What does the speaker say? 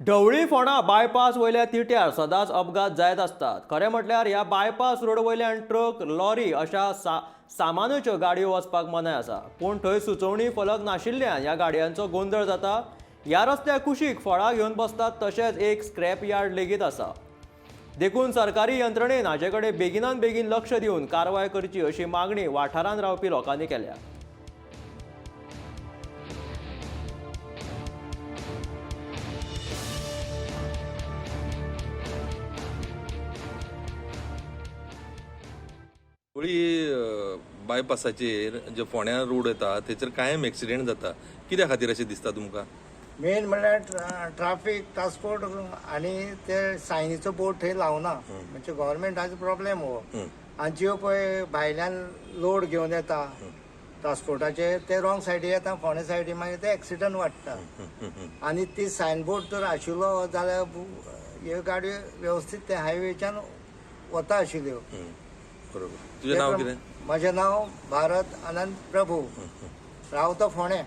ढवळी Phonda bypass वयल्या तिट्यार सदांच अपघात जायत असतात. खरें म्हटल्यार ह्या बायपास रोड वयल्यान ट्रक, लॉरी अशा सामानाच्यो गाडयो वचपाक मनाय आसा. पूण थंय सुचोवणी फलक नाशिल्ल्यान ह्या गाडयांचो गोंधळ जाता. ह्या रस्त्यार कुशीक फळां घेवन बसतात, तशेंच एक स्क्रॅप यार्ड लेगीत आसा. देखून सरकारी यंत्रणेन हाचे कडेन बेगिनान बेगीन लक्ष दिवन कारवाय करची अशी मागणी वाठारांत रावपी लोकांनी केल्या. बायपासाचेर जे फोंड्या रोड येता थंयसर कायम एक्सिडेंट जाता. कित्या खातीर अशें दिसता तुमकां? मेन म्हणल्यार ट्राफीक ट्रान्सपोर्ट आनी ते सायनीचो बोर्ड थंय लावना. म्हणजे गव्हर्मेंटाचो प्रॉब्लेम हो. आनी ज्यो पळय भायल्यान लोड घेवन येता ट्रान्सपोर्टाचे ते रॉंग सायडीक येता, फोंड्या सायडीक मागीर ते एक्सिडंट वाडटा. आनी ती सायन बोर्ड जर आशिल्लो जाल्यार ह्यो गाडयो वेवस्थीत ते हायवेच्यान वता आशिल्ल्यो. बरोबर. तुजें नांव कितें? म्हजें नांव भारत अनंत प्रभू, रावता फोंड्या.